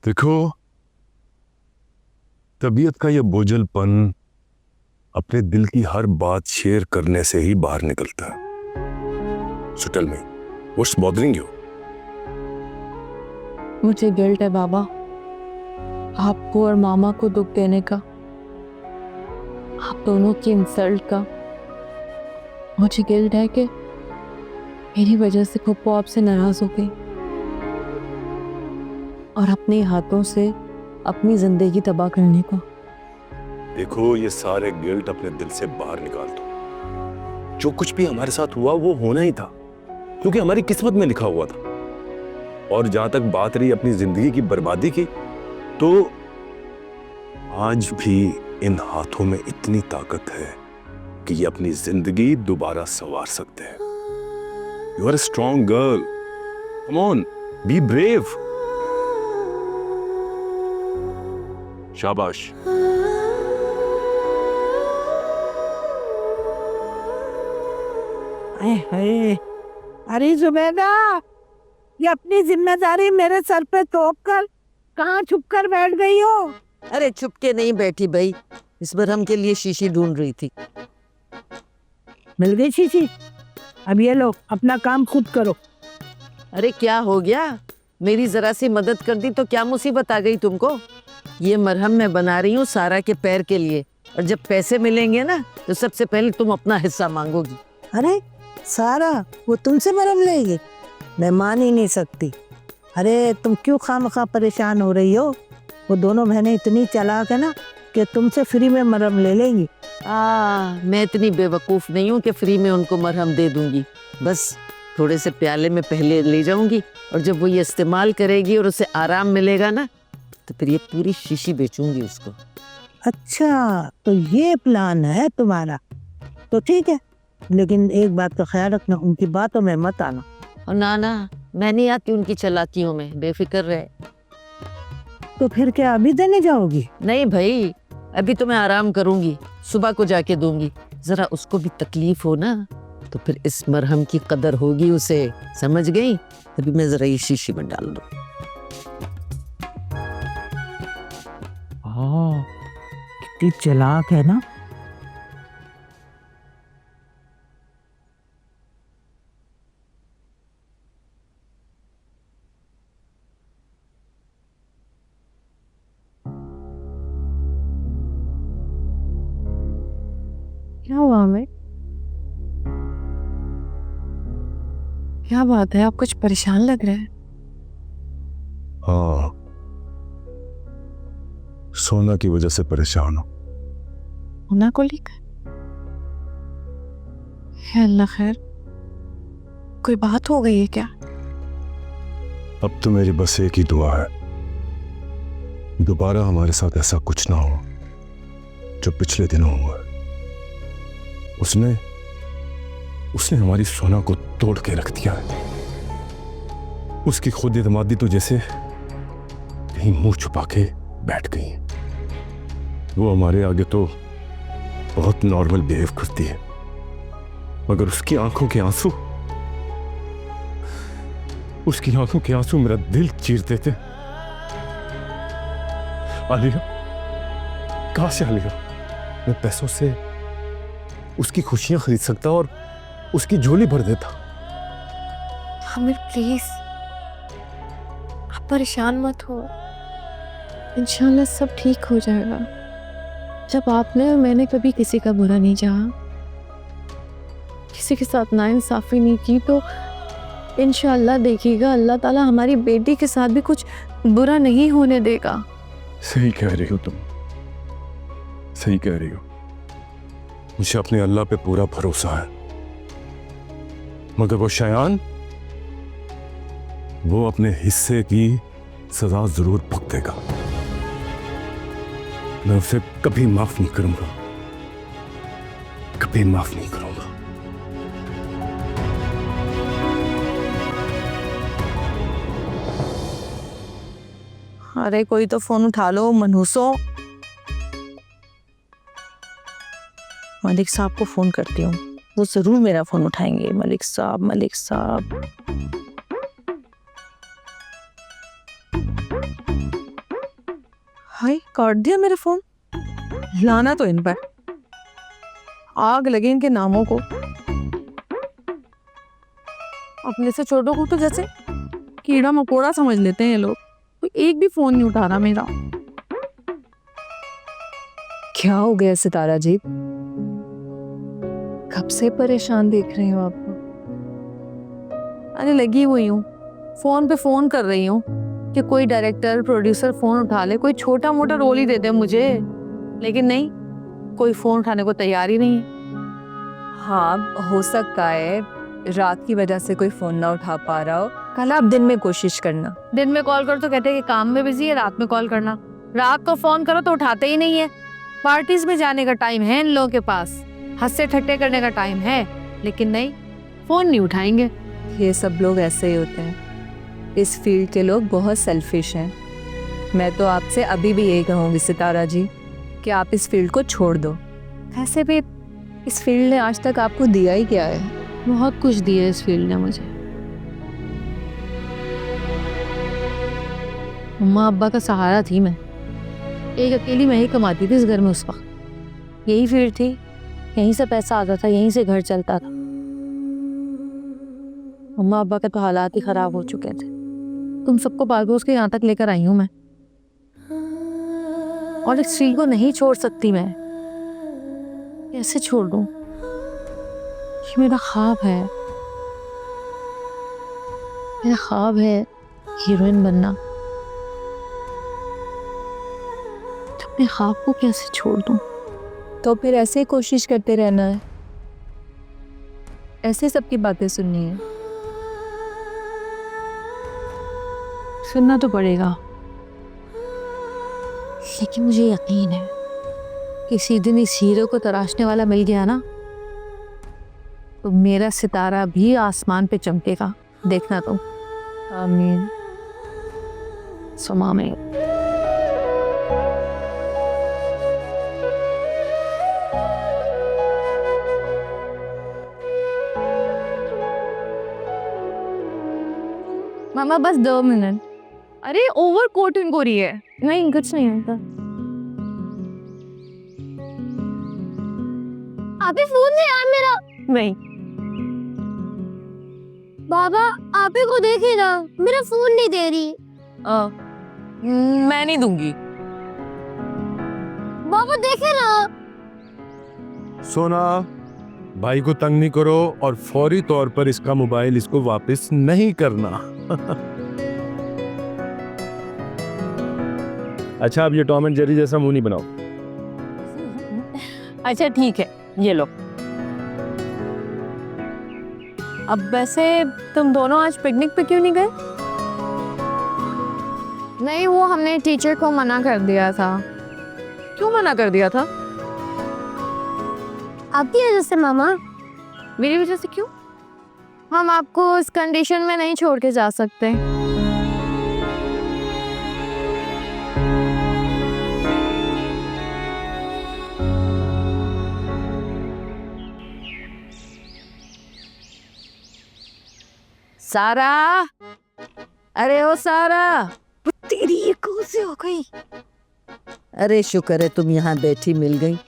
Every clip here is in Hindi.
देखो, तबीयत का ये बोझलपन अपने दिल की हर बात शेयर करने से ही बाहर निकलता है। So tell me, what's bothering you? मुझे गिल्ट है बाबा, आपको और मामा को दुख देने का, आप दोनों की इंसल्ट का। मुझे गिल्ट है कि मेरी वजह से पप्पू आपसे नाराज हो गई और अपने हाथों से अपनी जिंदगी तबाह करने को। देखो, ये सारे गिल्ट अपने दिल से बाहर निकाल दो। जो कुछ भी हमारे साथ हुआ वो होना ही था, क्योंकि हमारी किस्मत में लिखा हुआ था। और जहां तक बात रही अपनी जिंदगी की बर्बादी की, तो आज भी इन हाथों में इतनी ताकत है कि ये अपनी जिंदगी दोबारा संवार सकते हैं। You are a strong girl, come on, be brave. शाबाश। अरे अरे जुबैदा, ये अपनी जिम्मेदारी मेरे सर पे थोप कर कहाँ छुप कर बैठ गई हो? अरे छुप के नहीं बैठी भाई, इस बार हम के लिए शीशी ढूंढ रही थी। मिल गई शीशी? अब ये लो, अपना काम खुद करो। अरे क्या हो गया, मेरी जरा सी मदद कर दी तो क्या मुसीबत आ गई तुमको? ये मरहम मैं बना रही हूँ सारा के पैर के लिए, और जब पैसे मिलेंगे ना तो सबसे पहले तुम अपना हिस्सा मांगोगी। अरे सारा, वो तुमसे मरहम लेगी? मैं मान ही नहीं सकती। अरे तुम क्यों खामखा परेशान हो रही हो? वो दोनों बहनें इतनी चालाक है ना कि तुमसे फ्री में मरहम ले लेंगी। मैं इतनी बेवकूफ नहीं हूँ कि फ्री में उनको मरहम दे दूंगी। बस थोड़े से प्याले में पहले ले जाऊंगी, और जब वो ये इस्तेमाल करेगी और उसे आराम मिलेगा ना, तो फिर ये पूरी शीशी बेचूंगी उसको। अच्छा, तो ये प्लान है तुम्हारा? तो ठीक है, लेकिन एक बात का ख्याल रखना, उनकी बातों में मत आना। और ना, मैं नहीं आती उनकी चालाकियों में, बेफिक्र रहे। तो फिर क्या अभी देने जाओगी? नहीं भाई, अभी तो मैं आराम करूंगी, सुबह को जाके दूंगी। जरा उसको भी तकलीफ हो ना, तो फिर इस मरहम की कदर होगी उसे, समझ गई? अभी मैं जरा ये शीशी में डाल दूं। हाँ, कितनी चालाक है ना। क्या हुआ हमें? क्या बात है, आप कुछ परेशान लग रहे हैं। हाँ, सोना की वजह से परेशान हो। होना को लेकर? है अल्लाह खैर, कोई बात हो गई है क्या? अब तो मेरी बस एक ही दुआ है, दोबारा हमारे साथ ऐसा कुछ ना हो जो पिछले दिनों हुआ। उसने हमारी सोना को तोड़ के रख दिया है। उसकी खुद एतमादी तो जैसे कहीं मुंह छुपा के बैठ गई है। वो हमारे आगे तो बहुत नॉर्मल बिहेव करती है, मगर उसकी आंखों के आंसू मेरा दिल चीर देते। आलिया, कहां से आलिया? मैं पैसों से उसकी खुशियां खरीद सकता और उसकी झोली भर देता। आमिर प्लीज, आप परेशान मत हो, इंशाल्लाह सब ठीक हो जाएगा। जब आपने और मैंने कभी किसी का बुरा नहीं चाहा, किसी के साथ नाइंसाफी नहीं की, तो इंशाल्लाह देखिएगा अल्लाह ताला हमारी बेटी के साथ भी कुछ बुरा नहीं होने देगा। सही कह रही हो तुम, सही कह रही हो। मुझे अपने अल्लाह पे पूरा भरोसा है, मगर वो शयान, वो अपने हिस्से की सजा जरूर भुगतेगा। मैं उसे कभी माफ नहीं करूंगा, कभी माफ नहीं करूंगा। अरे कोई तो फोन उठा लो मनहूसो। मलिक साहब को फोन करती हूँ, वो जरूर मेरा फोन उठाएंगे। मलिक साहब, मलिक साहब। भाई काट दिया मेरा फोन। लाना तो इन पर आग लगे इनके नामों को। अपने से छोटों को तो जैसे कीड़ा मकोड़ा समझ लेते हैं ये लोग। कोई एक भी फोन नहीं उठा रहा मेरा। क्या हो गया सितारा जी? कब से परेशान देख रही हूँ आपको? अरे लगी हुई हूँ, फोन पे फोन कर रही हूँ कि कोई डायरेक्टर प्रोड्यूसर फोन उठा ले, कोई छोटा मोटा रोल ही दे दे मुझे। लेकिन नहीं, कोई फोन उठाने को तैयार ही नहीं है। हाँ, हो सकता है रात की वजह से कोई फोन ना उठा पा रहा हो। कल आप दिन में कोशिश करना। दिन में कॉल करो तो कहते हैं कि काम में बिजी है, रात में कॉल करना। रात को फोन करो तो उठाते ही नहीं है। पार्टीज में जाने का टाइम है इन लोगों के पास, हंसे ठट्टे करने का टाइम है, लेकिन नहीं, फोन नहीं उठाएंगे। ये सब लोग ऐसे ही होते हैं। इस फील्ड के लोग बहुत सेल्फिश हैं। मैं तो आपसे अभी भी यही कहूँगी सितारा जी कि आप इस फील्ड को छोड़ दो। ऐसे भी इस फील्ड ने आज तक आपको दिया ही क्या है? बहुत कुछ दिया इस फील्ड ने मुझे। मम्मा अब्बा का सहारा थी मैं। एक अकेली मैं ही कमाती थी इस घर में उस वक्त। यही फील्ड थी, यहीं से पैसा आता था, यहीं से घर चलता था। मम्मा अब्बा के तो हालात ही खराब हो चुके थे। तुम सबको पाल पोस के यहाँ तक लेकर आई हूँ मैं, और इस फील्ड को नहीं छोड़ सकती मैं। कैसे छोड़ दूँ? ये मेरा ख्वाब है, मेरा ख्वाब है हीरोइन बनना। तो अपने ख्वाब को कैसे छोड़ दूं? तो फिर ऐसे ही कोशिश करते रहना है, ऐसे सबकी बातें सुननी है। सुनना तो पड़ेगा, लेकिन मुझे यकीन है किसी दिन इस हीरो को तराशने वाला मिल गया ना, तो मेरा सितारा भी आसमान पे चमकेगा। देखना तुम। आमीन। सुमा में मामा बस 2 मिनट। अरे ओवर कोटिंग हो रही है। नहीं, कुछ नहीं होता। आपे फोन दे यार मेरा। नहीं, बाबा आपे को देखे ना, मेरा फोन नहीं दे रही। मैं नहीं दूंगी। बाबा देखे ना। सोना, भाई को तंग नहीं करो और फौरी तौर पर इसका मोबाइल इसको वापस नहीं करना। अच्छा, अब ये टॉम एंड जेरी जैसा मुंह नहीं बनाओ। अच्छा ठीक है, ये लो। अब वैसे तुम दोनों आज पिकनिक पे क्यों नहीं गए? नहीं, वो हमने टीचर को मना कर दिया था। क्यों मना कर दिया था? आपकी वजह से मामा। मेरी वजह से क्यों? हम आपको इस कंडीशन में नहीं छोड़ के जा सकते। सारा, अरे ओ सारा, तेरी ये कौन सी हो गई? अरे शुक्र है तुम यहाँ बैठी मिल गई।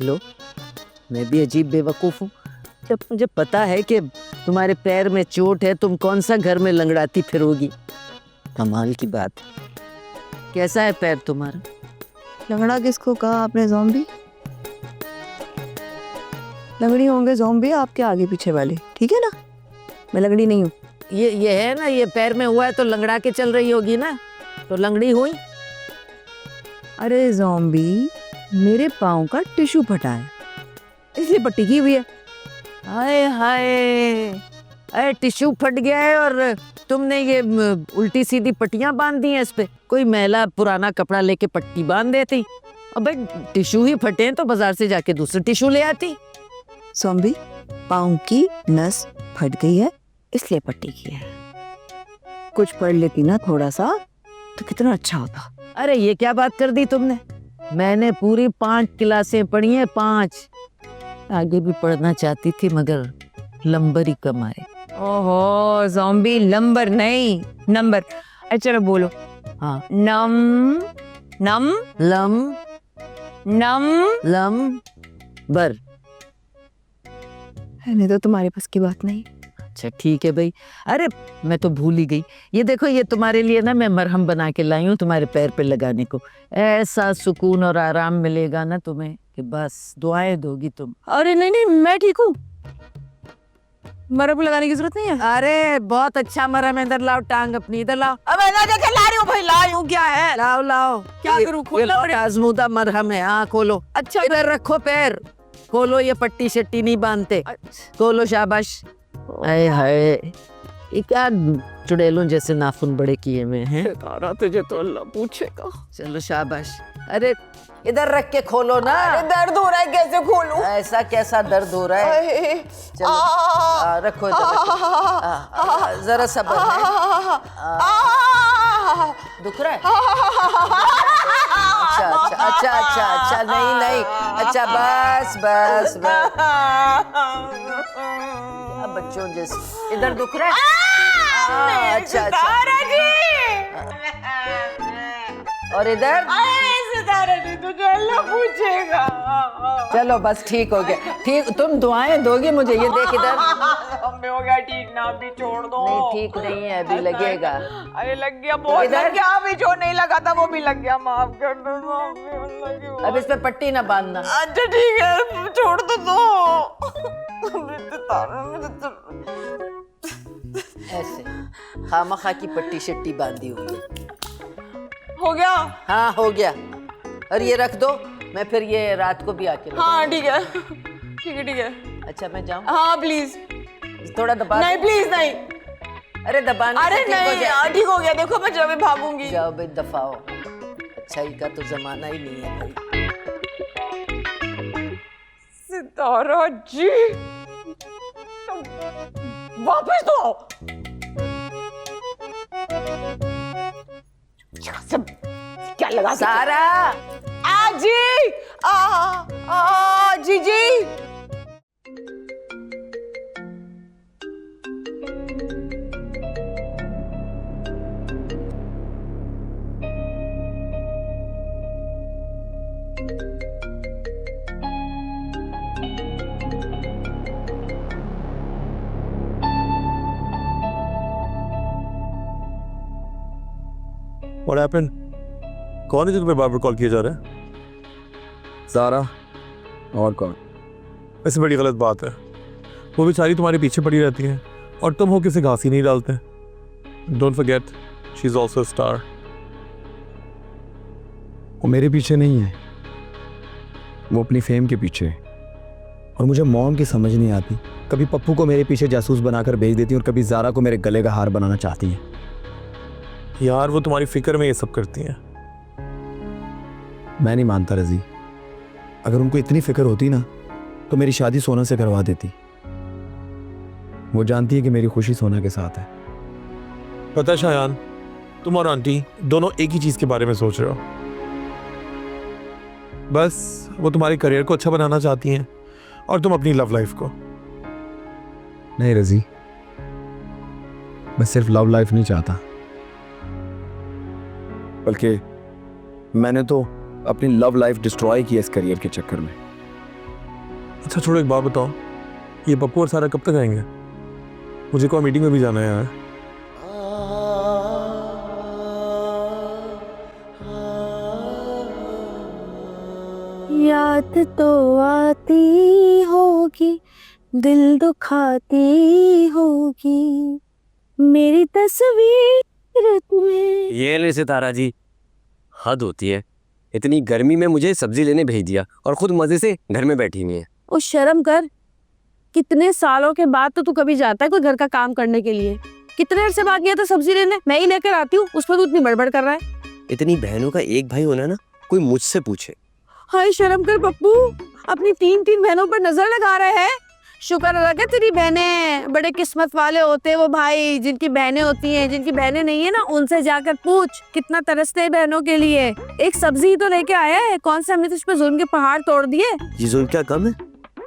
लो, मैं भी अजीब बेवकूफ हूँ। जब मुझे पता है कि तुम्हारे पैर में चोट है, तुम कौन सा घर में लंगड़ाती फिरोगी। कमाल की बात। कैसा है पैर तुम्हारा? लंगड़ा किसको कहा आपने? ज़ॉम्बी? लंगड़ी होंगे ज़ॉम्बी आपके आगे पीछे वाले, ठीक है ना? मैं लंगड़ी नहीं हूँ। ये है ना, ये पैर में हुआ है तो लंगड़ा के चल रही होगी ना, तो लंगड़ी हुई। अरे ज़ॉम्बी, मेरे पाँव का टिश्यू फटा है, इसलिए पट्टी की हुई है। हाय हाय, अरे टिश्यू फट गया है और तुमने ये उल्टी सीधी पट्टियां बांध दी हैं इस पे। कोई मैला पुराना कपड़ा लेके पट्टी बांध देती। अबे टिश्यू ही फटे हैं तो बाजार से जाके दूसरे टिश्यू ले आती। ज़ॉम्बी, पाँव की नस फट गई है इसलिए पट्टी की है। कुछ पढ़ लेती ना थोड़ा सा तो कितना अच्छा होता। अरे ये क्या बात कर दी तुमने? मैंने पूरी 5 क्लासें पढ़ी हैं, 5। आगे भी पढ़ना चाहती थी मगर लंबर ही कम आए। ओहो ज़ॉम्बी, लंबर नहीं, नंबर। अच्छा चलो बोलो। हाँ, नम नम लम नम लम बर। नहीं तो तुम्हारे पास की बात नहीं। अच्छा ठीक है भाई। अरे मैं तो भूल ही गई, ये देखो ये तुम्हारे लिए ना मैं मरहम बना के लाई हूँ तुम्हारे पैर पे लगाने को। ऐसा सुकून और आराम मिलेगा ना तुम्हें कि बस दुआएं दोगी तुम। अरे नहीं नहीं, मैं ठीक हूँ, मरहम लगाने की जरूरत नहीं है। अरे बहुत अच्छा मरहम है, इधर लाओ टांग अपनी, इधर लाओ। अब ना देखे ला रही हूँ भाई, ला रही हूँ, क्या है, लाओ लाओ। क्या करूँ, खोलना पड़ेगा? आजमूदा मरहम है, हाँ खोलो। अच्छा इधर रखो पैर, खोलो, ये पट्टी शट्टी नहीं बांधते, खोलो, शाबाश। आए हाय, ये क्या चुड़ैलों जैसे नाखून बड़े किए हुए हैं। तारा तुझे तो अल्लाह पूछेगा। चलो शाबाश। अरे इधर रख के खोलो ना। दर्द हो रहा है, कैसे खोलूं? ऐसा कैसा दर्द हो रहा है? चलो रखो इधर, रखो। जरा सब्र है। दुख रहा है? अच्छा अच्छा अच्छा अच्छा अच्छा, नहीं नहीं, अच्छा बस बस बस। अब बच्चों जैसे इधर दुख रहा है? अच्छा अच्छा। और इधर? तुझे अल्लाह पूछेगा। चलो बस ठीक हो गया, ठीक। तुम दुआएं दोगी मुझे, ये देख इधर। अम्मी हो गया ठीक ना, अभी छोड़ दो। नहीं ठीक नहीं है, अभी लगेगा। अरे लग गया, बहुत लग गया, अभी जो नहीं लगा था वो भी लग गया, माफ कर दो। अब इस पे पट्टी ना बांधना। अच्छा ठीक है, छोड़ दो ऐसे खामखा की पट्टी शट्टी बांधी हुई है। हो गया? हाँ हो गया। और ये रख दो, मैं फिर ये रात को भी आके हाँ ठीक है ठीक है ठीक है। अच्छा मैं जाऊँ? हाँ प्लीज। थोड़ा दबा। नहीं प्लीज नहीं। अरे दबाने अरे से ठीक हो नहीं, जाए। ठीक हो गया, देखो मैं जब भी भागूंगी। जाओ भाई दफाओ, अच्छाई का तो जमाना ही नहीं है भाई। सितारा जी वापस तो आओ। सब क्या लगा सारा, जी जी जी। What happened? कौन है जो तुम्हें बार-बार कॉल किया जा रहा है? सारा और कौन? वैसे बड़ी गलत बात है, वो बेचारी तुम्हारे पीछे पड़ी रहती है और तुम हो किसी घास ही नहीं डालते। Don't forget she is also a star. वो मेरे पीछे नहीं है, वो अपनी फेम के पीछे है। और मुझे मॉम की समझ नहीं आती, कभी पप्पू को मेरे पीछे जासूस बनाकर भेज देती है और कभी ज़ारा को मेरे गले का हार बनाना चाहती है। यार वो तुम्हारी फिक्र में ये सब करती हैं। मैं नहीं मानता रजी, अगर उनको इतनी फिक्र होती ना तो मेरी शादी सोना से करवा देती। वो जानती है कि मेरी खुशी सोना के साथ है। पता है शायान, तुम और आंटी दोनों एक ही चीज के बारे में सोच रहे हो। बस वो तुम्हारे करियर को अच्छा बनाना चाहती हैं और तुम अपनी लव लाइफ को। नहीं रजी, मैं सिर्फ लव लाइफ नहीं चाहता, बल्कि मैंने तो अपनी लव लाइफ डिस्ट्रॉय की इस करियर के चक्कर में। अच्छा छोड़ो, एक बात बताओ, ये पप्पू और सारा कब तक आएंगे? मुझे कोई मीटिंग में भी जाना है यार। याद तो आती होगी, दिल दुखाती होगी, मेरी तस्वीर तुम्हें। ये ले सितारा जी, हद होती है। इतनी गर्मी में मुझे सब्जी लेने भेज दिया और खुद मजे से घर में बैठी हुई है। ओ शर्म कर, कितने सालों के बाद तो तू कभी जाता है कोई घर का काम करने के लिए? कितने देर से बाद गया था सब्जी लेने, मैं ही लेकर आती हूँ, उस पर तू इतनी बड़बड़ कर रहा है। इतनी बहनों का एक भाई होना ना, कोई मुझसे पूछे। हाय शर्म कर पप्पू, अपनी तीन बहनों पर नजर लगा रहे हैं। शुक्र अदा कर तेरी बहनें बड़े किस्मत वाले होते हैं वो भाई, जिनकी बहनें होती हैं। जिनकी बहनें नहीं है ना, उनसे जाकर पूछ कितना तरसते हैं बहनों के लिए। एक सब्जी ही तो लेके आया है, कौन से हमने तुझ पे जुल्म के पहाड़ तोड़ दिए। ये जुल्म क्या कम है?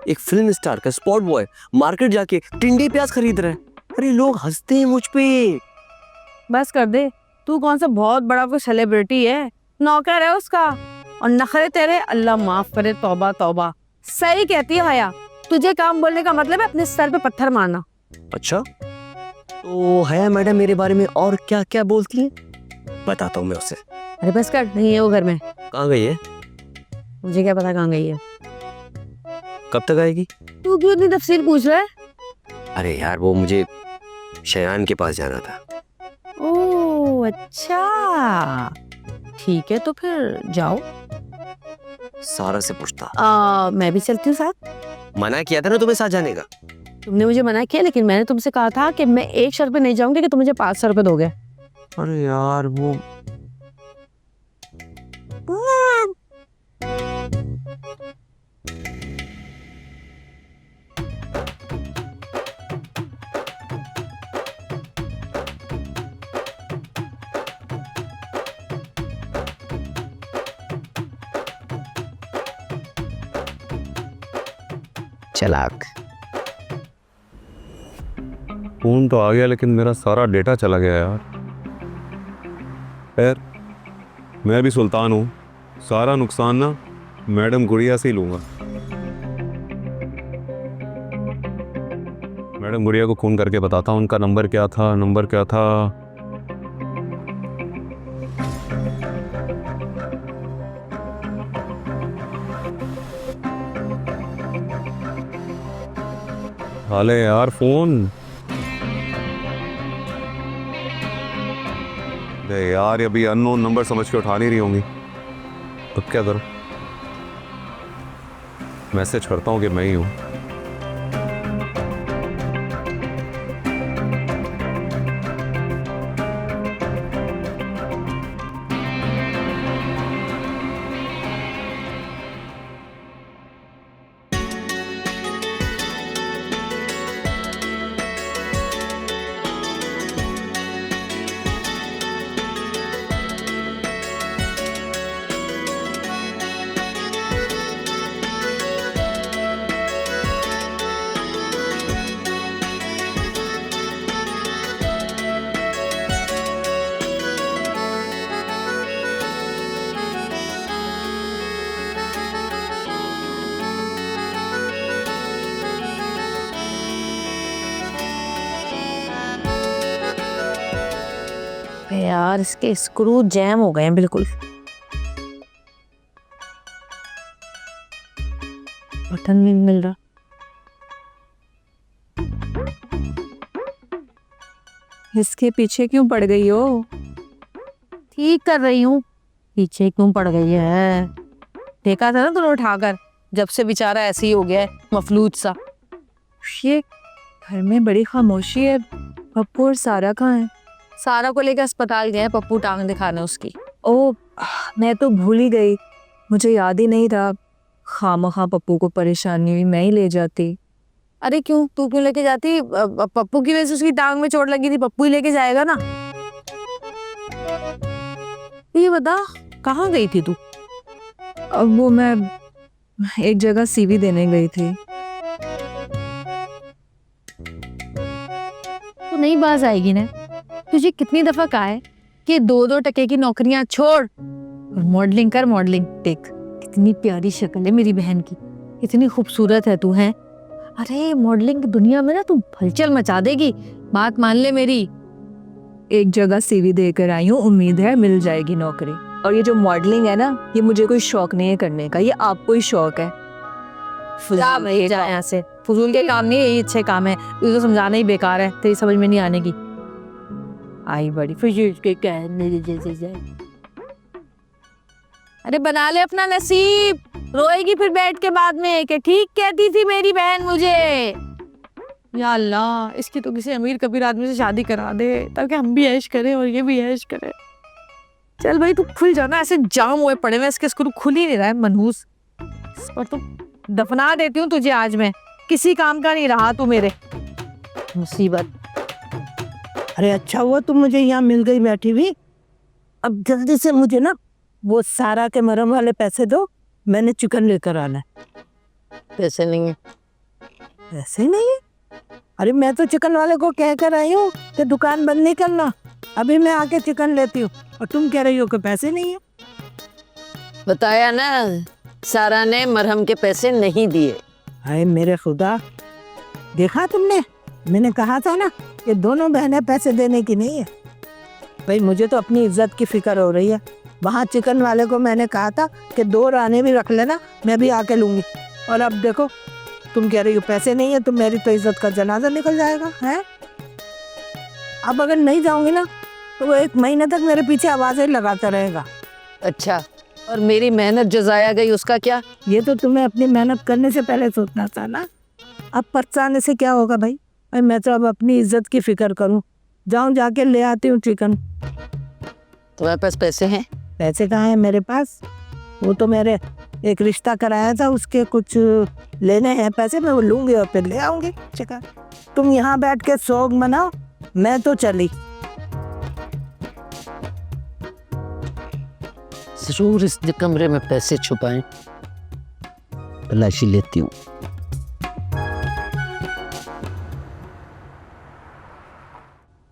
एक फिल्म स्टार का स्पॉट बॉय मार्केट जाके टिंडे प्याज खरीद रहा है। अरे लोग हंसते हैं मुझ पे। बस कर दे, तू कौन सा बहुत बड़ा कोई सेलिब्रिटी है। नौकर है उसका, और नखरे तेरे अल्लाह माफ करे, तौबा तौबा। सही कहती है हया, तुझे काम बोलने का मतलब है अपने सर पे पत्थर मारना। अच्छा, तो हया मैडम मेरे बारे में और क्या क्या बोलती है? बताता हूँ मैं उससे। अरे बस कर, नहीं है वो घर में। कहाँ गई है? मुझे क्या पता कहाँ गई है। कब तक आएगी? तू क्यों इतनी तफसील पूछ रहा है? अरे यार, वो मुझे शयान के पास जाना था। ओह अच्छा, ठीक है तो फिर जाओ। सारा से पूछता। मैं भी चलती हूँ साथ। मना किया था ना तुम्हें साथ जाने का। तुमने मुझे मना किया, लेकिन मैंने तुमसे कहा था कि मैं एक शर्त पे नहीं जाऊंगी कि तुम मुझे 500 रुपए दोगे। अरे यार वो चालाक। फोन तो आ गया लेकिन मेरा सारा डेटा चला गया यार। खैर, मैं भी सुल्तान हूँ, सारा नुकसान ना मैडम गुड़िया से ही लूँगा। मैडम गुड़िया को फ़ोन करके बताता हूँ उनका नंबर क्या था, नंबर क्या था। हाले यार फ़ोन। अरे यार, अभी अननोन नंबर समझ के उठा नहीं रही होंगी, अब क्या करूं? मैसेज करता हूं कि मैं ही हूं। यार इसके स्क्रू जैम हो गए हैं बिल्कुल। बटन नहीं मिल रहा। इसके पीछे क्यों पड़ गई हो? ठीक कर रही हूँ। पीछे क्यों पड़ गई है? देखा था ना तूने उठाकर, जब से बेचारा ऐसे ही हो गया है, मफलूज सा। ये घर में बड़ी खामोशी है। पप्पू और सारा कहाँ हैं? सारा को लेकर अस्पताल गए हैं, पप्पू टांग दिखाने उसकी। ओ, मैं तो भूल ही गई, मुझे याद ही नहीं था। खामखा पप्पू को परेशानी हुई, मैं ही ले जाती। अरे क्यों, तू क्यों लेके जाती? पप्पू की वजह से उसकी टांग में चोट लगी थी, पप्पू ही लेके जाएगा ना। ये बता, कहाँ गई थी तू? अब वो मैं एक जगह सीवी देने गई थी। तू नहीं बाज आएगी ना? तुझे कितनी दफा कहा है कि 2-2 टके की नौकरियां छोड़ और मॉडलिंग कर। मॉडलिंग देख, कितनी प्यारी शक्ल है मेरी बहन की, कितनी खूबसूरत है तू है। अरे मॉडलिंग की दुनिया में ना तू हलचल मचा देगी, बात मान ले मेरी। एक जगह सीवी देकर आई हूँ, उम्मीद है मिल जाएगी नौकरी। और ये जो मॉडलिंग है ना, ये मुझे कोई शौक नहीं है करने का, ये आपको ही शौक है। फुजूल जा यहाँ से, फुजूल के काम नहीं है, ये अच्छे काम है। तुझे तो समझाना ही बेकार है, तेरी समझ में नहीं आने की। आई बड़ी फुजूल के कहने जैसे जाए। अरे बना ले अपना नसीब, रोएगी फिर बैठ के बाद में कि ठीक कहती थी मेरी बहन मुझे। या अल्लाह, इसकी तो किसी अमीर कबीर आदमी से शादी करा दे ताकि हम भी ऐश करें और ये भी ऐश करे। चल भाई तू खुल जाना, ऐसे जाम हुए पड़े हैं इसके स्क्रू खुल ही नहीं रहा है मनहूस। इस पर तो दफना देती हूँ तुझे आज मैं, किसी काम का नहीं रहा तू मेरे। मुसीबत। अरे अच्छा हुआ तुम मुझे यहाँ मिल गई बैठी हुई। अब जल्दी से मुझे ना वो सारा के मरहम वाले पैसे दो, मैंने चिकन लेकर आना है। पैसे नहीं है। पैसे नहीं है? अरे मैं तो चिकन वाले को कह कर आई हूँ कि दुकान बंद नहीं करना, अभी मैं आके चिकन लेती हूँ, और तुम कह रही हो कि पैसे नहीं है। बताया ना, सारा ने मरहम के पैसे नहीं दिए। हाय मेरे खुदा, देखा तुमने, मैंने कहा था ना कि दोनों बहनें पैसे देने की नहीं है। भाई मुझे तो अपनी इज्जत की फिक्र हो रही है। वहाँ चिकन वाले को मैंने कहा था कि 2 राने भी रख लेना, मैं भी आके लूँगी। और अब देखो तुम कह रही हो पैसे नहीं है, तो मेरी तो इज्जत का जनाजा निकल जाएगा है। अब अगर नहीं जाऊँगी ना तो वो 1 महीने तक मेरे पीछे आवाज़ें लगाता रहेगा। अच्छा, और मेरी मेहनत जो जाया गई उसका क्या? ये तो तुम्हें अपनी मेहनत करने से पहले सोचना था ना। अब पछताने से क्या होगा भाई। अरे मैं तो अब अपनी इज्जत की फिक्र करूं। जाऊं जाके ले आती हूँ चिकन। तुम्हारे पास पैसे हैं? पैसे कहाँ हैं मेरे पास? वो तो मेरे एक रिश्ता कराया था, उसके कुछ लेने हैं पैसे, मैं वो लूंगी और फिर ले आऊंगी चिकन। तुम यहाँ बैठ के शौक मनाओ, मैं तो चली। जरूर इस कमरे में पैसे छुपाएं, तलाशी लेती हूँ।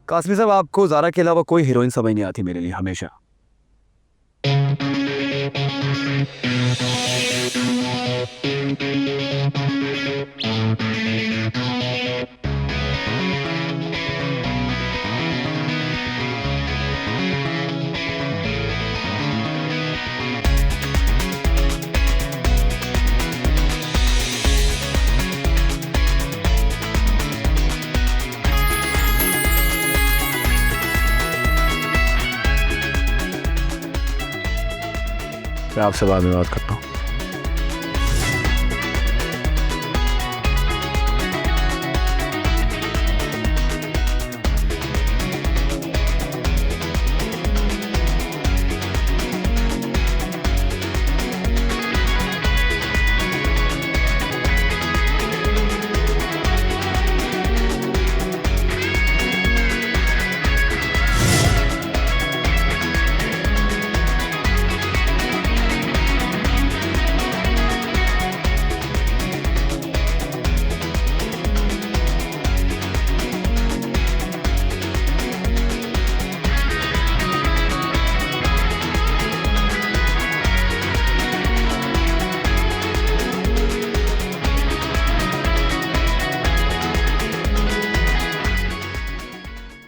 कासमी साहब, आपको ज़ारा के अलावा कोई हीरोइन समझ नहीं आती मेरे लिए हमेशा। मैं आपसे बाद में बात करता हूँ।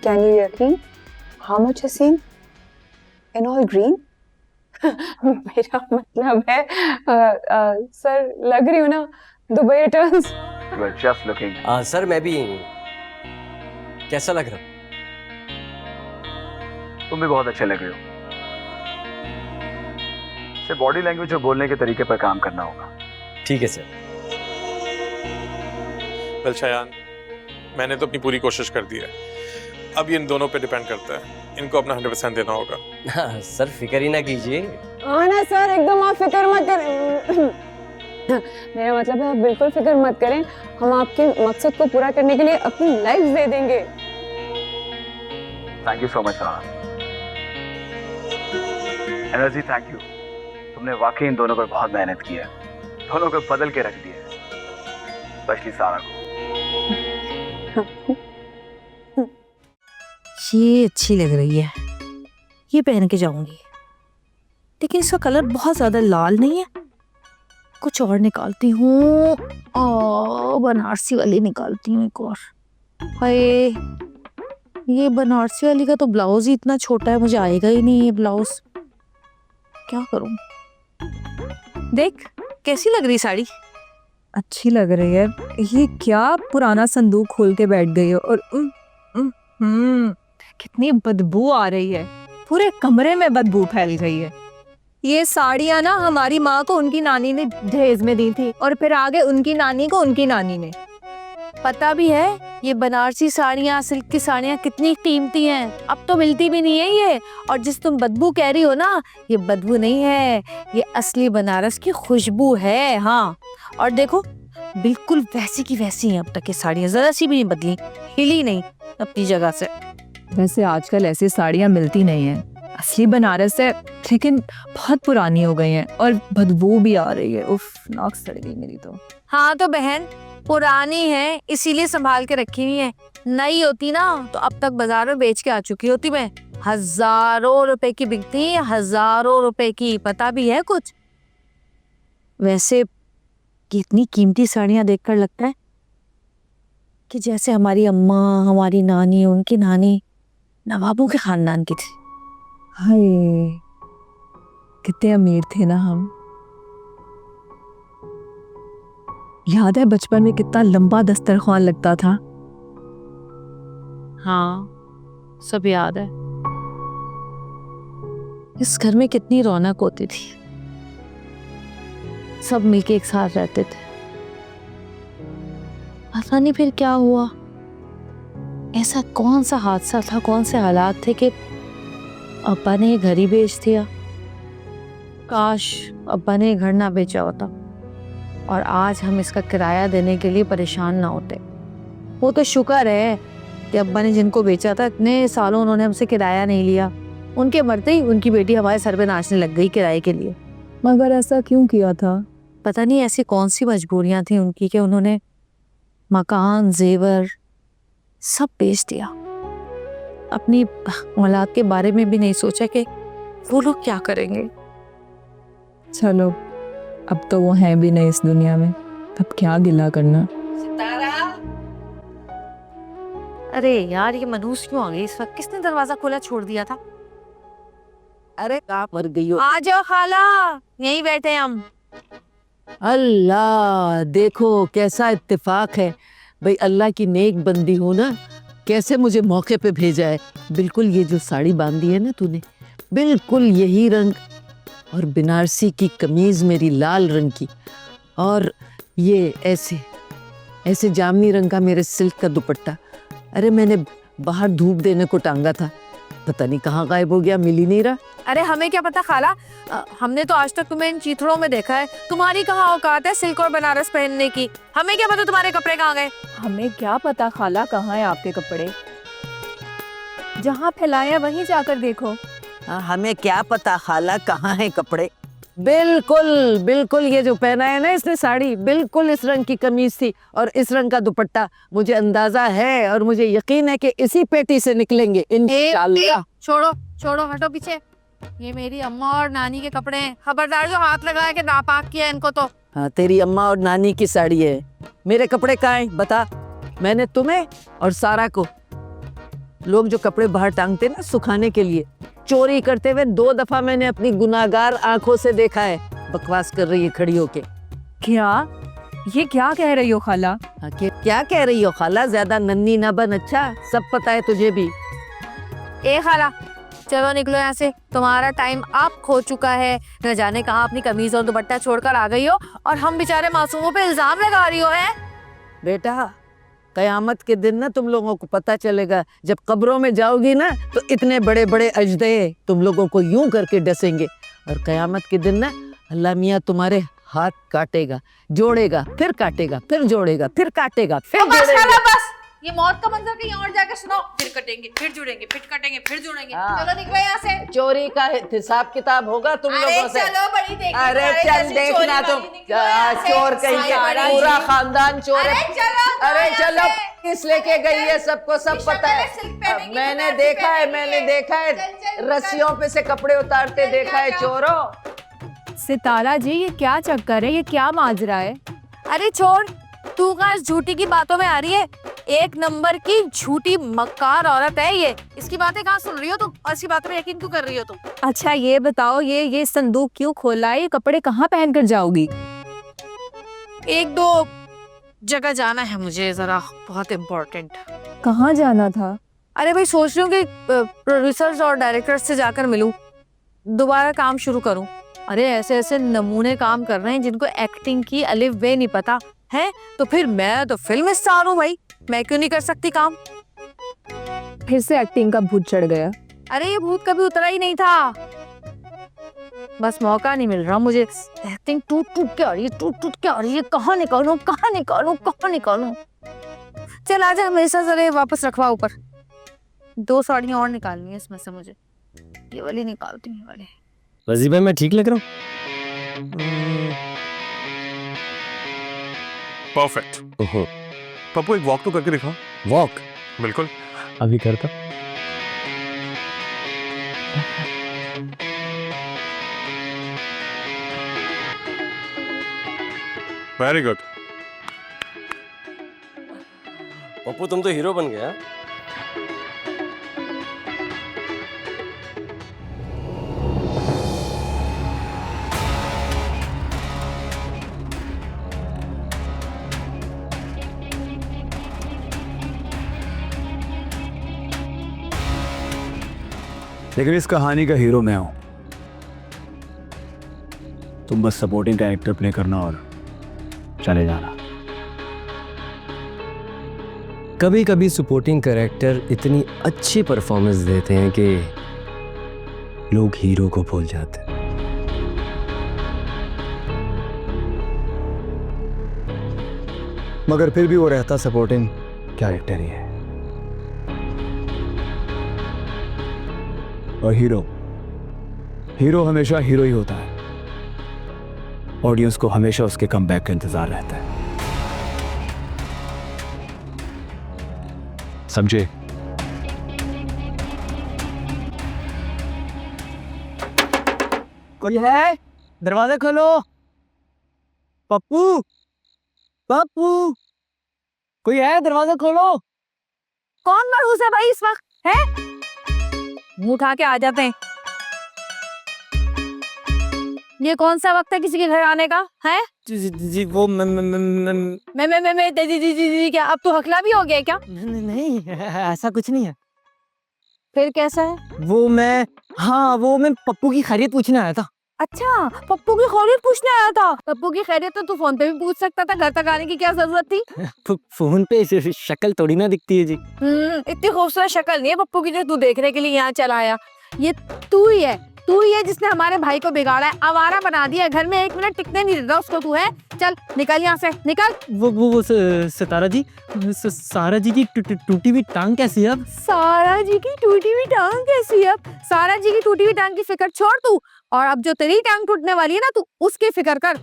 Can you yaqeen? How much is seen? In all green? मेरा मतलब है सर, लग रही हूँ ना Dubai returns. You are just looking. Sir मैं भी कैसा लग रहा? तुम भी बहुत अच्छे लग रहे हो। सिर्फ बॉडी लैंग्वेज और बोलने के तरीके पर काम करना होगा। ठीक है सर। वेल शायान, मैंने तो अपनी पूरी कोशिश कर दी है। अब ये इन दोनों पे डिपेंड करता है, इनको अपना 100% देना होगा। हाँ सर, फिक्र ही ना कीजिए। हाँ ना सर, एकदम आप फिक्र मत करें। मेरा मतलब है आप बिल्कुल फिक्र मत करें, हम आपके मकसद को पूरा करने के लिए अपनी लाइफ दे देंगे। थैंक यू सो मच सारा। Energy, thank you. तुमने वाकई इन दोनों पर बहुत मेहनत की है, दोनों को बदल के रख दिया है, स्पेशली सारा को। ये अच्छी लग रही है, ये पहन के जाऊंगी, लेकिन इसका कलर बहुत ज्यादा लाल नहीं है। कुछ और निकालती हूँ, बनारसी वाली निकालती हूँ एक और। हाय, ये बनारसी वाली का तो ब्लाउज ही इतना छोटा है, मुझे आएगा ही नहीं ये ब्लाउज। क्या करूँ? देख कैसी लग रही साड़ी। अच्छी लग रही है। ये क्या पुराना संदूक खोल के बैठ गई हो, और कितनी बदबू आ रही है, पूरे कमरे में बदबू फैल गई है। ये साड़ियाँ ना हमारी माँ को उनकी नानी ने दहेज में दी थी, और फिर आगे उनकी नानी को उनकी नानी ने। पता भी है ये बनारसी साड़ियाँ, सिल्क की साड़ियाँ कितनी कीमती हैं, अब तो मिलती भी नहीं है ये। और जिस तुम बदबू कह रही हो ना, ये बदबू नहीं है, ये असली बनारस की खुशबू है। हाँ, और देखो बिल्कुल वैसी की वैसी हैं अब तक ये साड़ियाँ, जरा सी भी नहीं बदली, हिली नहीं अपनी जगह से। वैसे आजकल ऐसी साड़ियाँ मिलती नहीं हैं, असली बनारस है, लेकिन बहुत पुरानी हो गई हैं और बदबू भी आ रही है। उफ, नाक सड़ गई मेरी तो। हाँ तो बहन, पुरानी है इसीलिए संभाल के रखी हुई है, नई होती ना तो अब तक बाजार में बेच के आ चुकी होती मैं। हजारों रुपए की बिकती है, हजारों रुपए की, पता भी है कुछ। वैसे कितनी कीमती साड़ियाँ देखकर लगता है कि जैसे हमारी अम्मा, हमारी नानी, उनकी नानी नवाबों के खानदान की थी। हाय, कितने अमीर थे ना हम। याद है बचपन में कितना लंबा दस्तरखान लगता था। हाँ, सब याद है। इस घर में कितनी रौनक होती थी, सब मिलके एक साथ रहते थे। पता नहीं फिर क्या हुआ, ऐसा कौन सा हादसा था, कौन से हालात थे कि अब्बा ने ये घर ही बेच दिया। काश अब्बा ने ये घर ना बेचा होता और आज हम इसका किराया देने के लिए परेशान ना होते। वो तो शुक्र है कि अब्बा ने जिनको बेचा था इतने सालों उन्होंने हमसे किराया नहीं लिया। उनके मरते ही उनकी बेटी हमारे सर पे नाचने लग गई किराए के लिए। मगर ऐसा क्यों किया था? पता नहीं ऐसी कौन सी मजबूरियां थी उनकी कि उन्होंने मकान, जेवर सब बेच दिया। अपनी औलाद के बारे में भी नहीं सोचा कि वो लोग क्या करेंगे। चलो, अब तो वो हैं भी नहीं इस दुनिया में, तब क्या गिला करना। अरे यार, ये मनहूस क्यों आ गई इस वक्त? किसने दरवाजा खोला छोड़ दिया था? अरे कहाँ मर गई हो? आ जाओ खाला, यहीं बैठे हम। अल्लाह, देखो कैसा इत्तेफाक है भाई, अल्लाह की नेक बंदी हो ना, कैसे मुझे मौके पे भेजा है। बिल्कुल ये जो साड़ी बांधी है ना तूने, बिल्कुल यही रंग, और बनारसी की कमीज मेरी लाल रंग की, और ये ऐसे ऐसे जामनी रंग का मेरे सिल्क का दुपट्टा। अरे मैंने बाहर धूप देने को टांगा था, पता नहीं कहाँ गायब हो गया, मिल ही नहीं रहा। अरे हमें क्या पता खाला, हमने तो आज तक तुम्हें इन चीथड़ों में देखा है। तुम्हारी कहाँ औकात है सिल्क और बनारस पहनने की? हमें क्या पता तुम्हारे कपड़े कहाँ गए? हमें क्या पता खाला कहाँ है आपके कपड़े? जहाँ फैलाया वहीं जाकर देखो। हमें क्या पता खाला कहाँ है कपड़े। बिल्कुल बिल्कुल, ये जो पहना है ना इसने साड़ी, बिल्कुल इस रंग की कमीज थी और इस रंग का दुपट्टा। मुझे अंदाजा है और मुझे यकीन है कि इसी पेटी से निकलेंगे इंशाल्लाह। छोड़ो छोड़ो, हटो पीछे। ये मेरी अम्मा और नानी के कपड़े हैं, खबरदार जो हाथ लगाया कि नापाक किया इनको तो। हाँ, तेरी अम्मा और नानी की साड़ी है, मेरे कपड़े कहाँ हैं बता। मैंने तुम्हें और सारा को, लोग जो कपड़े बाहर टांगते ना सुखाने के लिए, चोरी करते हुए 2 दफा मैंने अपनी गुनाहगार आंखों से देखा है। बकवास कर रही है खड़ी होके। क्या? ये क्या कह रही हो खाला? हाँ, क्या कह रही हो खाला? ज्यादा नन्ही ना बन, अच्छा सब पता है तुझे भी। ए खाला, चलो निकलो यहाँ से, तुम्हारा टाइम आप खो चुका है। न जाने कहाँ अपनी कमीज और दुपट्टा छोड़कर आ गई हो और हम बेचारे मासूमों पे इल्जाम लगा रही हो। है बेटा, कयामत के दिन ना तुम लोगों को पता चलेगा, जब कब्रों में जाओगी ना तो इतने बड़े बड़े अजदे तुम लोगों को यूं करके डसेंगे, और कयामत के दिन ना अल्लाह मियाँ तुम्हारे हाथ काटेगा, जोड़ेगा, फिर काटेगा, फिर जोड़ेगा, फिर काटेगा, फिर जोड़ेगा। बस, ये मौत का मंजर कहीं और जाकर सुनाओ। फिर कटेंगे, फिर जुड़ेंगे, फिर कटेंगे, फिर जुड़ेंगे। चलो निकलो यहाँ से। चोरी का हिसाब किताब होगा तुम लोगों से। चलो बड़ी देखी। अरे चल देखना तुम, चोर कहीं का, पूरा खानदान चोर है। अरे चलो, किस लेके गई है सबको सब पता है। मैंने देखा है, मैंने देखा है, रस्सियों पे से कपड़े उतारते देखा है चोरों। सितारा जी, ये क्या चक्कर है? ये क्या माजरा है? अरे छोड़, तू कहाँ इस झूठी की बातों में आ रही है? एक नंबर की झूठी मक्कार औरत है ये। इसकी बातें कहाँ सुन रही हो तुम? और इसकी बातों में यकीन क्यों कर रही हो तुम? अच्छा ये बताओ, ये संदूक क्यों खोला है? ये कपड़े कहाँ पहन कर जाओगी? 1-2 जगह जाना है मुझे जरा, बहुत इम्पोर्टेंट। कहाँ जाना था? अरे भाई, सोच रही हूँ कि प्रोड्यूसर्स और डायरेक्टर्स से जाकर मिलूं, दोबारा काम शुरू करूं। अरे ऐसे ऐसे नमूने काम कर रहे हैं जिनको एक्टिंग की अलिफ बे नहीं पता है, तो फिर मैं तो फिल्म स्टार हूँ भाई, मैं क्यों नहीं कर सकती काम? फिर से एक्टिंग का भूत चढ़ गया। अरे ये भूत कभी उतरा ही नहीं था, बस मौका नहीं मिल रहा मुझे। एक्टिंग टूट टूट के आ रही है, टूट टूट के आ रही है। कहाँ निकालूं, कहाँ निकालूं, कहाँ निकालूं? चल आजा मेरे साथ, जरा वापस रखवा ऊपर। 2 साड़ियाँ और निकालनी है इसमें से मुझे, ये वाली निकालती हूँ। वाले वजीफ भाई, मैं ठीक लग रहा हूँ? परफेक्ट। पप्पू एक वॉक तो करके दिखाओ। वॉक? बिल्कुल। अभी करता। Very good. पप्पू तुम तो हीरो बन गया। लेकिन इस कहानी का हीरो मैं हूं। तुम बस सपोर्टिंग कैरेक्टर प्ले करना और चले जाना। कभी कभी सपोर्टिंग कैरेक्टर इतनी अच्छी परफॉर्मेंस देते हैं कि लोग हीरो को भूल जाते हैं। मगर फिर भी वो रहता सपोर्टिंग कैरेक्टर ही है। और हीरो हमेशा हीरो ही होता है। ऑडियंस को हमेशा उसके कमबैक का इंतजार रहता है। समझे? कोई है? दरवाजा खोलो। पप्पू, पप्पू, कोई है? दरवाजा खोलो। कौन मरहूस है भाई इस वक्त है? मुंह उठा के आ जाते हैं। ये कौन सा वक्त है किसी के घर आने का है? जी वो मैं दीदी क्या अब तो हकला भी हो गया क्या? नहीं, ऐसा कुछ नहीं है। फिर कैसा है? वो मैं पप्पू की खैरियत पूछने आया था। अच्छा, पप्पू की खैरियत पूछने आया था। पप्पू की खैरियत तो तू फोन पे भी पूछ सकता था, घर तक आने की क्या जरूरत थी? फोन पे शक्ल थोड़ी ना दिखती है जी। इतनी खूबसूरत शक्ल नहीं है पप्पू की जो तू देखने के लिए यहाँ चला आया। ये तू ही है जिसने हमारे भाई को बिगाड़ा है, आवारा बना दिया है। घर में 1 मिनट टिकने नहीं देता उसको। तू है, चल निकल यहाँ से, निकल। वो सितारा जी, सारा जी की टूटी हुई टांग कैसी है अब? सारा जी की टूटी हुई टांग कैसी है अब? सारा जी की टूटी हुई टांग की फिक्र छोड़ तू, और अब जो तेरी टांग टूटने वाली है ना, तू उसकी फिक्र कर।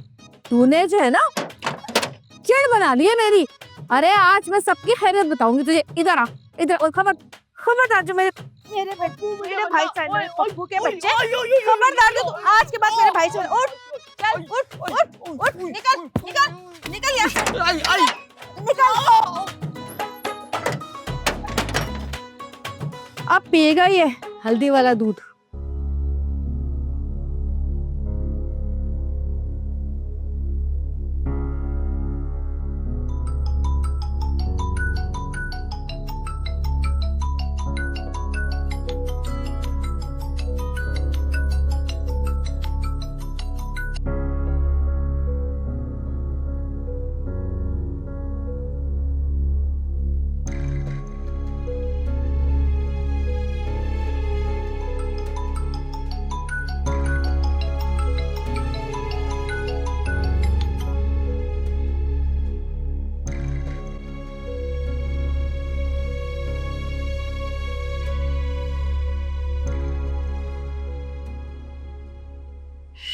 तूने जो है ना चिड़ बना ली है मेरी। अरे आज मैं सबकी खैरियत बताऊंगी तुझे। इधर आ, इधर। और खबरदार जो मेरे भाई से, पप्पू के बच्चे, खबरदार जो तू आज के बाद मेरे भाई से। उठ, चल, उठ, निकल यहाँ से, निकल। अब पिएगा ये हल्दी वाला दूध।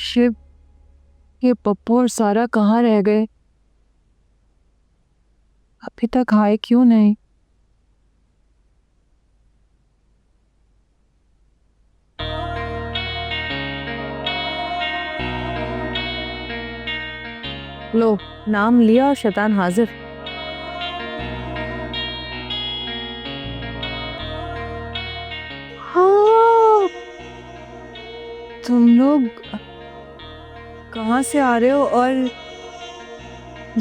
शिव, ये पप्पू और सारा कहाँ रह गए? अभी तक आए क्यों नहीं? लो, नाम लिया और शैतान हाजिर। हाँ, तुम लोग कहाँ से आ रहे हो? और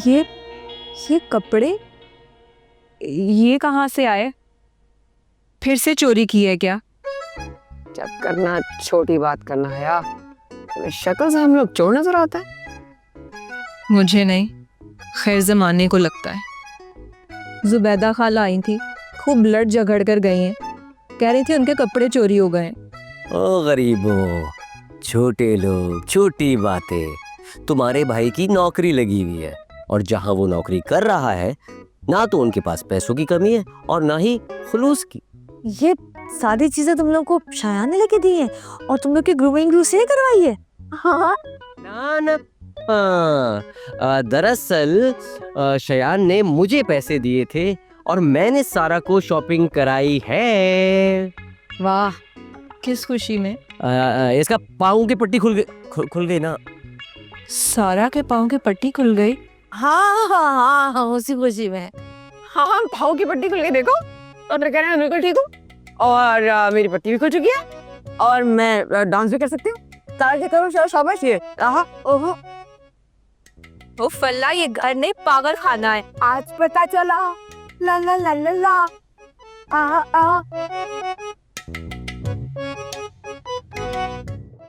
ये कपड़े ये कहाँ से आए? फिर से चोरी की है क्या? जब करना छोटी बात करना है यार। तुम्हें शक्ल से हम लोग चोर नजर आता है? मुझे नहीं, खैर जमाने को लगता है। जुबैदा खाला आई थी, खूब लड़ झगड़ कर गई हैं। कह रही थी उनके कपड़े चोरी हो गए। ओ गरीबों, छोटे लोग, छोटी बातें। तुम्हारे भाई की नौकरी लगी हुई है, और जहां वो नौकरी कर रहा है ना तो उनके पास पैसों की कमी है और ना ही खुलूस की। ये सारी चीजें तुम लोग को शायान ने लेके दी है, और तुम लोग की ग्रूमिंग से करवाई है? हाँ ना दरअसल शयान ने मुझे पैसे दिए थे और मैंने सारा को शॉपिंग कराई है। वाह, किस खुशी में? इसका पाँव की पट्टी खुल गई ना। सारा के पाँव की पट्टी खुल गई? हाँ हाँ हाँ हाँ उसी खुशी में। हाँ हाँ भाव की पट्टी खुल के देखो और मैं कह रहा हूँ बिल्कुल ठीक हूँ और मेरी पट्टी भी खुल चुकी है और मैं डांस भी कर सकती हूँ। तारा करो शाबाश ये आहा ओहो। वो फल्ला ये घर नहीं पागल खाना है। आज पता चला ला ला ला ला ला आ आ